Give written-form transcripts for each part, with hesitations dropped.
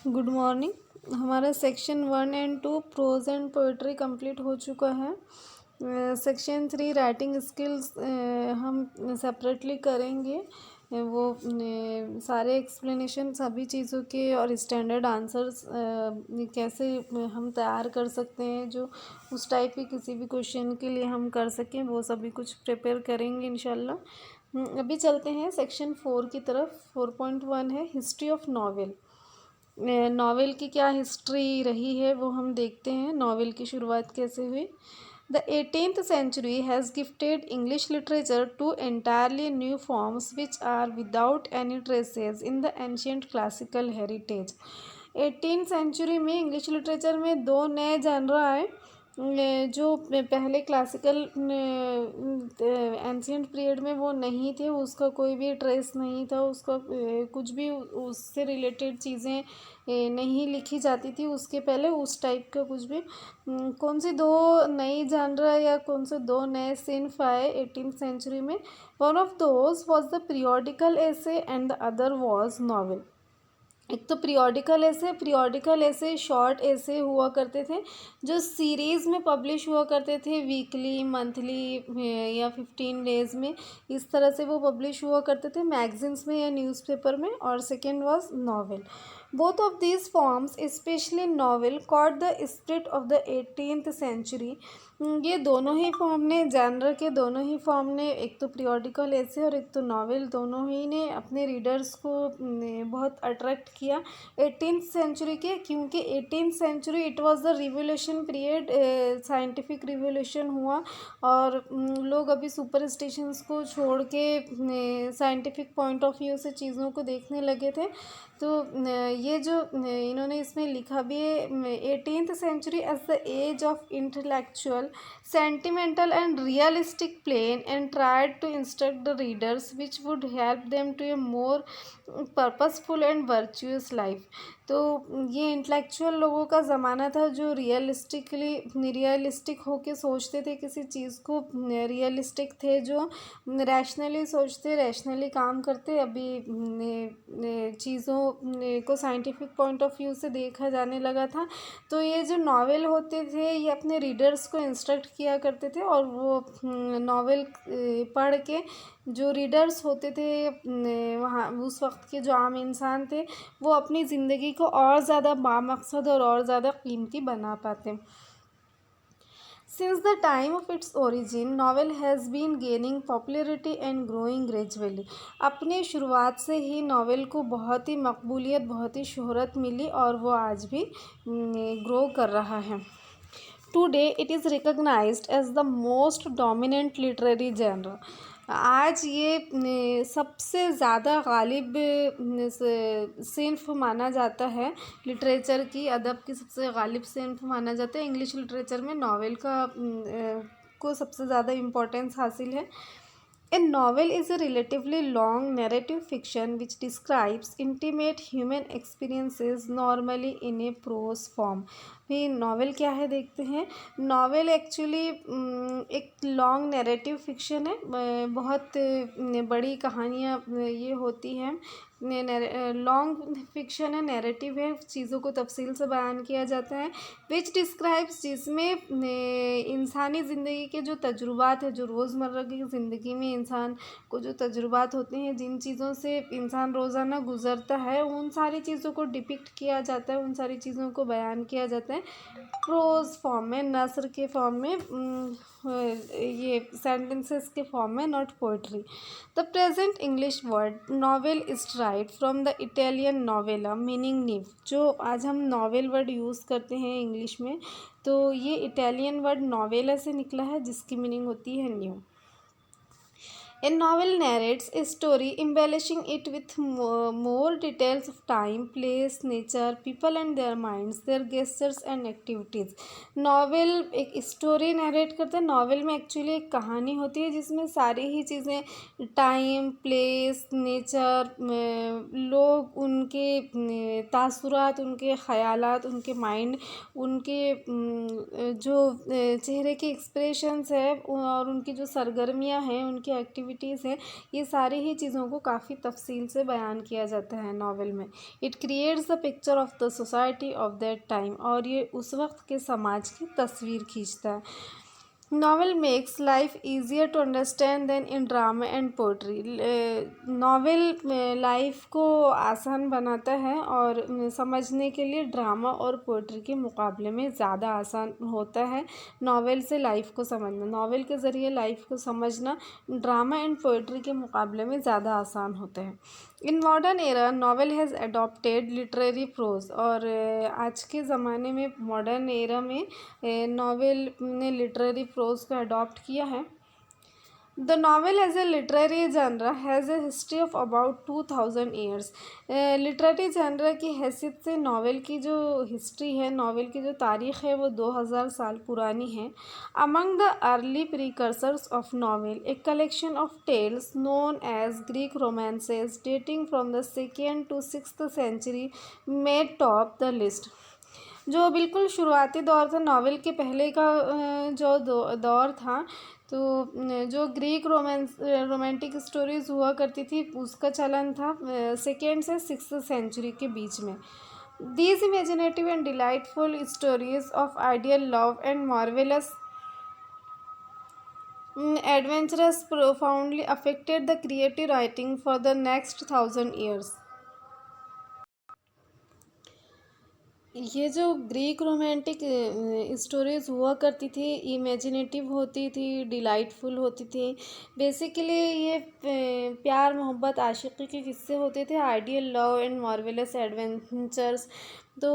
Good morning. हमारा section 1 और 2 pros and poetry complete हो चुका है। सेक्शन 3 राइटिंग स्किल्स हम सेपरेटली करेंगे। वो सारे एक्सप्लेनेशन सभी चीज़ों के और स्टैंडर्ड आंसर्स कैसे हम तैयार कर सकते हैं जो उस टाइप के किसी भी क्वेश्चन के लिए हम कर सकें, वो सभी कुछ प्रिपेयर करेंगे इंशाल्लाह। अभी चलते हैं सेक्शन 4 की तरफ। 4.1 है हिस्ट्री ऑफ नॉवेल। नॉवेल की क्या हिस्ट्री रही है वो हम देखते हैं। नॉवेल की शुरुआत कैसे हुई। The 18th century has gifted English literature to entirely new forms which are without any traces in the ancient classical heritage। 18th century में इंग्लिश लिटरेचर में दो नए जानर आए जो पहले क्लासिकल एंशियंट पीरियड में वो नहीं थे, उसका कोई भी ट्रेस नहीं था, उसका कुछ भी उससे रिलेटेड चीज़ें नहीं लिखी जाती थी उसके पहले, उस टाइप का कुछ भी। कौन सी दो नई जानर या कौन से दो नए सिन्फ आए 18th सेंचुरी में। One of those was the periodical essay and the other was novel. एक तो पीरियोडिकल ऐसे शॉर्ट ऐसे हुआ करते थे जो सीरीज़ में पब्लिश हुआ करते थे, वीकली, मंथली या 15 डेज़ में, इस तरह से वो पब्लिश हुआ करते थे मैगजीन्स में या न्यूज़पेपर में। और second was novel. Both of these forms specially novel caught the spirit of the 18th century. ये दोनों ही फॉर्म ने, जानर के दोनों ही फॉर्म ने, एक तो पीरियोडिकल ऐसे और एक तो नॉवेल, दोनों ही ने अपने रीडर्स को बहुत अट्रैक्ट किया 18th सेंचुरी के, क्योंकि 18th century it was the revolution period. Scientific revolution हुआ और लोग अभी सुपरस्टिशंस को छोड़ के साइंटिफिक पॉइंट ऑफ व्यू से चीज़ों को देखने लगे थे। तो ये जो इन्होंने इसमें लिखा भी है, 18th century as the age of intellectual, sentimental and realistic plain and tried to instruct the readers which would help them to a more purposeful and virtuous life. तो ये इंटेलेक्चुअल लोगों का ज़माना था जो रियलिस्टिक होके सोचते थे किसी चीज़ को, रियलिस्टिक थे जो रैशनली सोचते, रैशनली काम करते। अभी चीज़ों को साइंटिफिक पॉइंट ऑफ व्यू से देखा जाने लगा था। तो ये जो नॉवेल होते थे ये अपने रीडर्स को इंस्ट्रक्ट किया करते थे और वो नॉवेल पढ़ के जो रीडर्स होते थे वहाँ उस वक्त के जो आम इंसान थे वो अपनी ज़िंदगी को और ज़्यादा बामकसद और ज़्यादा कीमती बना पाते। Since the time of its origin, novel has been gaining popularity and growing gradually। अपने शुरुआत से ही नावल को बहुत ही मकबूलियत, बहुत ही शोहरत मिली और वो आज भी ग्रो कर रहा है। Today it is recognized as the most dominant literary genre। आज ये सबसे ज़्यादा गालिब सिन्फ माना जाता है लिटरेचर की, अदब की सबसे गालिब सिन्फ माना जाता है। इंग्लिश लिटरेचर में नावल को सबसे ज़्यादा इम्पोर्टेंस हासिल है। A novel is a relatively long narrative fiction which describes intimate human experiences normally in a prose form। भी नावल क्या है देखते हैं। नावल एक्चुअली एक लॉन्ग नैरेटिव फिक्शन है, बहुत बड़ी कहानियाँ ये होती हैं। लॉन्ग फिक्शन है, नैरेटिव है, चीज़ों को तफसील से बयान किया जाता है। विच डिस्क्राइब्स, जिसमें इंसानी ज़िंदगी के जो तजुर्बात है, जो रोज़मर्रा की ज़िंदगी में इंसान को जो तजुर्बात होते हैं, जिन चीज़ों से इंसान रोज़ाना गुज़रता है, उन सारी चीज़ों को डिपिक्ट किया जाता है, उन सारी चीज़ों को बयान किया जाता है प्रोज़ फॉर्म में, नसर के फॉर्म में, ये सेंटेंसेस के फॉर्म में, not poetry. The present English word novel is right from the Italian novella meaning new. जो आज हम नॉवेल वर्ड यूज़ करते हैं इंग्लिश में, तो ये इटालियन वर्ड नोवेला से निकला है जिसकी मीनिंग होती है new. A novel narrates a story, embellishing it with more details of time, place, nature, people and their minds, their gestures and activities। Novel एक स्टोरी नरेट करता है। नावल में एक्चुअली एक कहानी होती है जिसमें सारी ही चीज़ें, टाइम, प्लेस, नेचर, लोग, उनके तासुरात, उनके ख़यालात, उनके माइंड, उनके जो चेहरे के एक्सप्रेशंस है और उनकी जो सरगर्मियाँ हैं, उनकी एक्टिविटी एक्टिविटीज़ है, ये सारी ही चीज़ों को काफ़ी तफसील से बयान किया जाता है नावल में। It creates the picture of the society of that time, और ये उस वक्त के समाज की तस्वीर खींचता है। Novel makes life easier to understand than in drama and poetry. Novel life को आसान बनाता है और समझने के लिए ड्रामा और पोइट्री के मुकाबले में ज़्यादा आसान होता है नावल से लाइफ को समझना। नावल के ज़रिए लाइफ को समझना ड्रामा एंड पोइट्री के मुकाबले में ज़्यादा आसान होता है। In modern era novel has adopted literary prose, और आज के ज़माने में मॉडर्न एरा में नावल ने लिटरेरी प्रोज को अडॉप्ट किया है। The novel as a literary genre has a history of about 2000 years. Literary genre की हैसियत से नावल की जो हिस्ट्री है, नावल की जो तारीख़ है, वो 2000 साल पुरानी है। Among the early precursors of novel a collection of tales known as Greek romances dating from the 2nd to 6th century में टॉप द लिस्ट। जो बिल्कुल शुरुआती दौर था नावल के पहले का जो दौर था, तो जो ग्रीक रोमांटिक स्टोरीज़ हुआ करती थी उसका चलन था 2nd से 6th सेंचुरी के बीच में। These imaginative and delightful stories of ideal love and marvellous adventurous profoundly affected the creative writing for the next 1000 years। ये जो ग्रीक रोमांटिक स्टोरीज़ हुआ करती थी, इमेजिनेटिव होती थी, डिलाइटफुल होती थी। बेसिकली ये प्यार मोहब्बत आशिकी के किस्से होते थे, ideal love and marvellous adventures. तो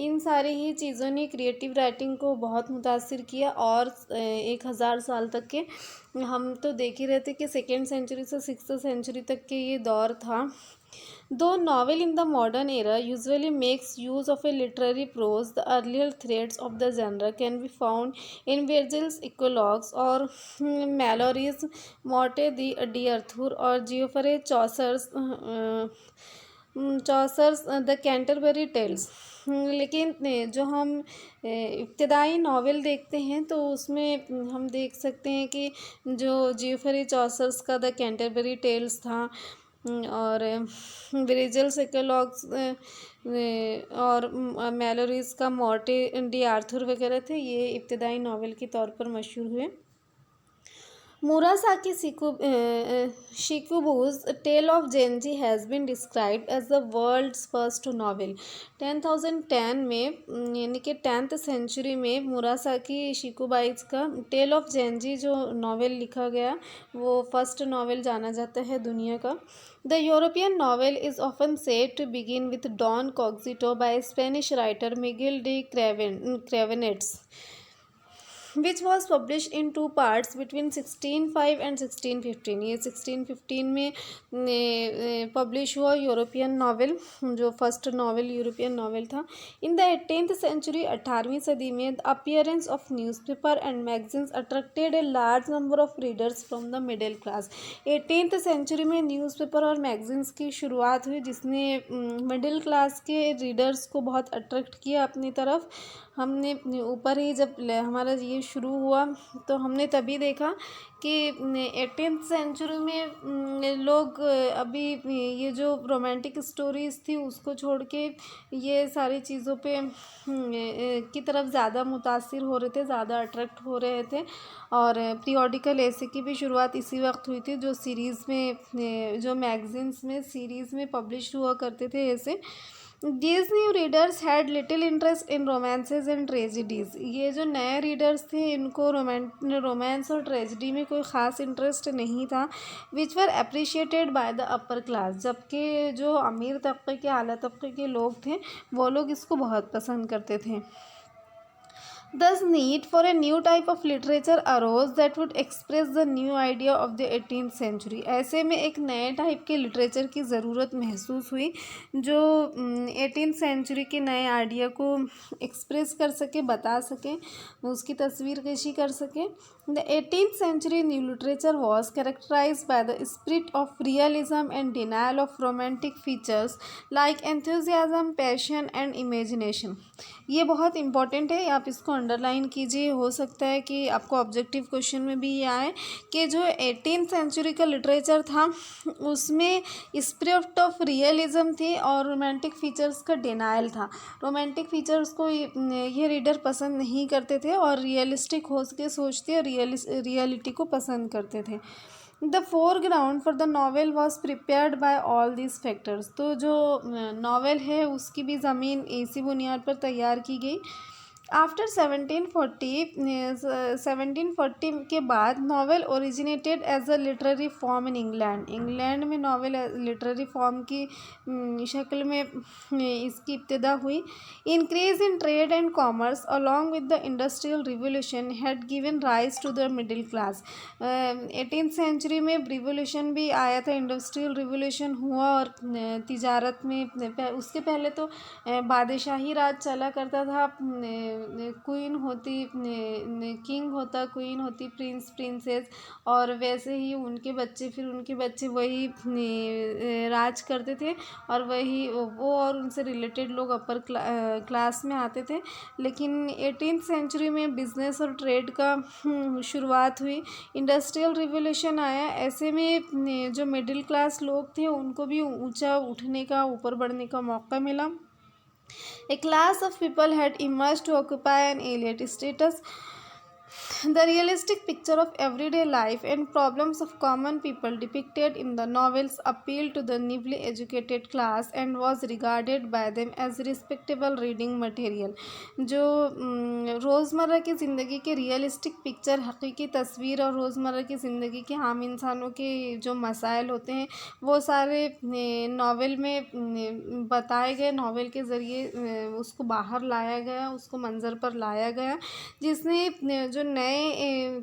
इन सारी ही चीज़ों ने क्रिएटिव राइटिंग को बहुत मुतासिर किया, और 1000 साल तक के हम तो देख ही रहते कि 2nd सेंचुरी से 6th सेंचुरी तक के ये दौर था। Though novel in the modern era usually makes use of a literary prose, the earlier threads of the genre can be found in Virgil's Eclogues or Malory's Morte d'Arthur or Geoffrey Chaucer's The Canterbury Tales। लेकिन जो हम इब्तदाई novel देखते हैं तो उसमें हम देख सकते हैं कि जो जियोफरी चॉसर्स का द कैंटरबरी टेल्स था, और विर्जिल्स इक्लोग्स और मैलोरीज का मॉर्टे डी आर्थर वगैरह थे, ये इब्तदाई नावल के तौर पर मशहूर हुए। Murasaki Shikibu's tale of Genji has been described as the world's first novel. 1010 में यानी कि 10th सेंचुरी में मुरासाकी शिकुबाइज का टेल ऑफ जेंजी जो नावल लिखा गया, वो फर्स्ट नावल जाना जाता है दुनिया का। The European novel is often said to begin with Don Quixote by Spanish writer Miguel de Cervantes, which was published in 2 parts between 1605 and 1615। ये 1615 में पब्लिश हुआ यूरोपियन नावल, जो फर्स्ट नावल यूरोपियन नावल था। In the 18th century 18वीं सदी में the appearance of newspaper and magazines attracted a large number of readers from the middle class. 18th century में newspaper और मैगजीन्स की शुरुआत हुई, जिसने मिडिल क्लास के रीडर्स को बहुत अट्रैक्ट किया अपनी तरफ। हमने ऊपर ही जब हमारा ये शुरू हुआ तो हमने तभी देखा कि 18th सेंचुरी में लोग अभी ये जो रोमांटिक स्टोरीज़ थी उसको छोड़ के ये सारी चीज़ों पे की तरफ ज़्यादा मुतासिर हो रहे थे, ज़्यादा अट्रैक्ट हो रहे थे। और पीरियोडिकल ऐसे की भी शुरुआत इसी वक्त हुई थी, जो सीरीज़ में, जो मैगजीन्स में सीरीज़ में पब्लिश हुआ करते थे ऐसे। These new readers had little interest in romances and tragedies। ये जो नए रीडर्स थे इनको रोमांस और ट्रेजिडी में कोई ख़ास इंटरेस्ट नहीं था। Which were appreciated by the upper class, जबकि जो अमीर तबके के, आला तबके के लोग थे वो लोग इसको बहुत पसंद करते थे। Thus need for a new type of literature arose that would express the new idea of the 18th century। ऐसे में एक नए टाइप के लिटरेचर की ज़रूरत महसूस हुई जो 18th सेंचुरी के नए आइडिया को एक्सप्रेस कर सके, बता सके, उसकी तस्वीर कशी कर सके। The 18th century new literature was characterized by the spirit of realism and denial of romantic features like enthusiasm, passion and imagination। ये बहुत इम्पॉर्टेंट है, आप इसको अंडरलाइन कीजिए, हो सकता है कि आपको ऑब्जेक्टिव क्वेश्चन में भी ये आए कि जो 18th सेंचुरी का लिटरेचर था उसमें स्पिरिट ऑफ रियलिज्म थी और रोमांटिक फीचर्स का डिनायल था। रोमांटिक फीचर्स को ये रीडर पसंद नहीं करते थे और रियलिस्टिक हो के सोचते और रियलिटी को पसंद करते थे। The foreground for the novel was prepared by all these factors. तो जो नॉवेल है उसकी भी ज़मीन इसी बुनियाद पर तैयार की गई। आफ्टर 1740 के बाद novel originated as a literary form in England. England में नावल लिटरेरी फॉर्म की शक्ल में इसकी इब्तिदा हुई। Increase in trade and commerce along with the industrial revolution had given rise to the middle class. 18th century में revolution भी आया था, इंडस्ट्रियल रिवोल्यूशन हुआ और तिजारत में उसके पहले तो बादशाही राज चला करता था। क्वीन होती, किंग होता, क्वीन होती, प्रिंस प्रिंसेस, और वैसे ही उनके बच्चे, फिर उनके बच्चे वही राज करते थे और वही वो और उनसे रिलेटेड लोग अपर क्लास में आते थे। लेकिन 18th सेंचुरी में बिजनेस और ट्रेड का शुरुआत हुई, इंडस्ट्रियल रिवोल्यूशन आया। ऐसे में जो मिडिल क्लास लोग थे उनको भी ऊंचा उठने का, ऊपर बढ़ने का मौका मिला। A class of people had emerged to occupy an elite status. The realistic picture of everyday life and problems of common people depicted in the novels appealed to the newly educated class and was regarded by them as respectable reading material. जो रोज़मर्रा की ज़िंदगी के realistic picture, हकीकी तस्वीर और रोज़मर्रा की ज़िंदगी के आम इंसानों के जो मसाइल होते हैं वो सारे नावल में बताए गए। नावल के ज़रिए उसको बाहर लाया गया, उसको मंज़र पर लाया गया, जिसने जो नए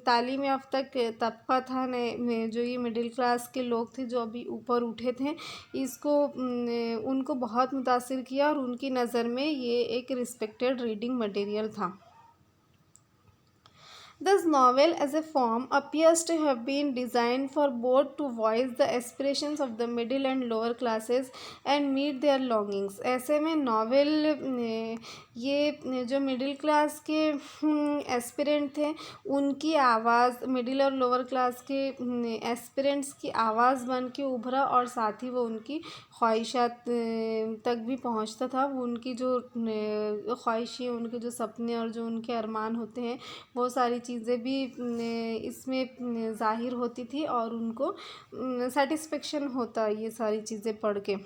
तालीम याफ्ता तबका था, नए जो ये मिडिल क्लास के लोग थे जो अभी ऊपर उठे थे, इसको उनको बहुत मुतासिर किया और उनकी नज़र में ये एक रिस्पेक्टेड रीडिंग मटेरियल था। This novel as a form appears to have been designed for both to voice the aspirations of the middle and lower classes and meet their longings. ऐसे में नावल ये जो मिडिल क्लास के aspirant थे उनकी आवाज़, middle और lower class के एस्पिरेंट्स की आवाज़ बन के उभरा और साथ ही वो उनकी ख्वाहिशात तक भी पहुंचता था। वो उनकी जो ख्वाहिशें, उनके जो सपने और जो उनके अरमान होते हैं वो सारी चीज़ें भी इसमें ज़ाहिर होती थी और उनको सेटिस्फेक्शन होता ये सारी चीज़ें पढ़ के।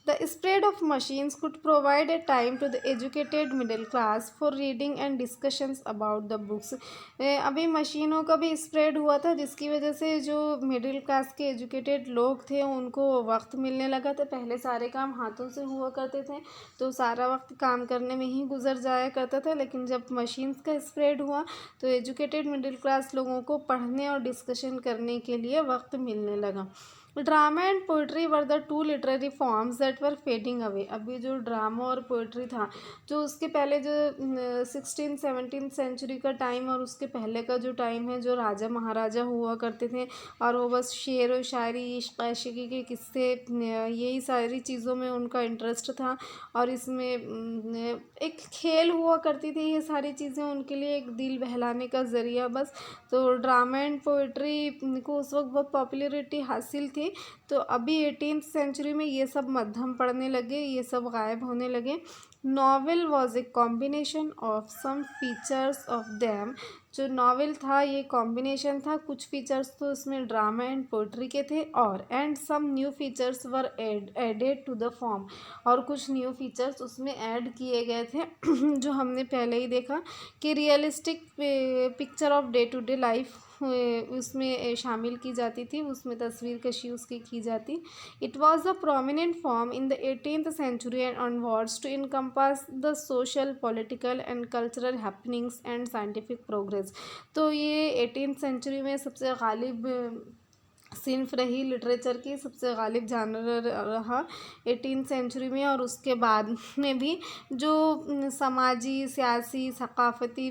The spread of machines could provide a time to the educated middle class for reading and discussions about the books. अभी मशीनों का भी स्प्रेड हुआ था जिसकी वजह से जो मिडिल क्लास के एजुकेटेड लोग थे उनको वक्त मिलने लगा था। पहले सारे काम हाथों से हुआ करते थे तो सारा वक्त काम करने में ही गुजर जाया करता था, लेकिन जब मशीन्स का स्प्रेड हुआ तो एजुकेटेड मिडिल क्लास लोगों को पढ़ने और डिस्कशन करने के लिए वक्त मिलने लगा। Drama and poetry were the two literary forms that were fading away. अभी जो ड्रामा और पोइट्री था, जो उसके पहले जो 16th-17th सेंचुरी का टाइम और उसके पहले का जो टाइम है, जो राजा महाराजा हुआ करते थे और वो बस शेर व शायरी, इश्क आशिकी के किस्से, यही सारी चीज़ों में उनका इंटरेस्ट था और इसमें एक खेल हुआ करती थी। ये सारी चीज़ें उनके लिए एक दिल बहलाने का ज़रिया बस। तो ड्रामा एंड पोइट्री को उस वक्त बहुत पॉपुलरिटी हासिल थी। तो अभी 18th सेंचुरी में ये सब मध्यम पड़ने लगे, ये सब गायब होने लगे। Novel was a combination of some features of them. जो नावल था ये कॉम्बिनेशन था, कुछ फीचर्स तो इसमें ड्रामा एंड पोइट्री के थे और and some new features were added to the form, और कुछ न्यू फीचर्स उसमें ऐड किए गए थे जो हमने पहले ही देखा कि realistic picture of day to day life उसमें शामिल की जाती थी, उसमें तस्वीर कशी उसकी की जाती। It was a prominent form in the 18th century and onwards to encompass the social, political and cultural happenings and scientific progress. तो ये 18th सेंचुरी में सबसे गालिब सिन्फ रही लिटरेचर की, सबसे गालिब जानर रहा 18th सेंचुरी में। और उसके बाद में भी जो समाजी, सियासी, सकाफ़ती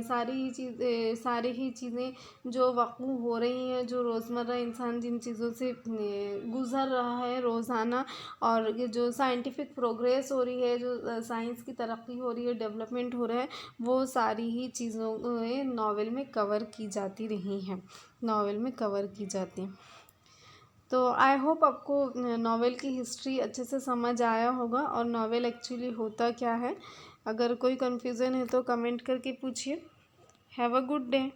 सारी ही चीज़ें जो वक़ू हो रही हैं, जो रोज़मर्रा इंसान जिन चीज़ों से गुज़र रहा है रोज़ाना, और ये जो साइंटिफिक प्रोग्रेस हो रही है, जो साइंस की तरक्की हो रही है, डेवलपमेंट हो रहा है, वो सारी ही चीज़ों नावल में कवर की जाती रही हैं, नावल में कवर की जाती हैं। तो आई होप आपको नावल की हिस्ट्री अच्छे से समझ आया होगा और नावल एक्चुअली होता क्या है। अगर कोई कन्फ्यूज़न है तो कमेंट करके पूछिए। Have a good day.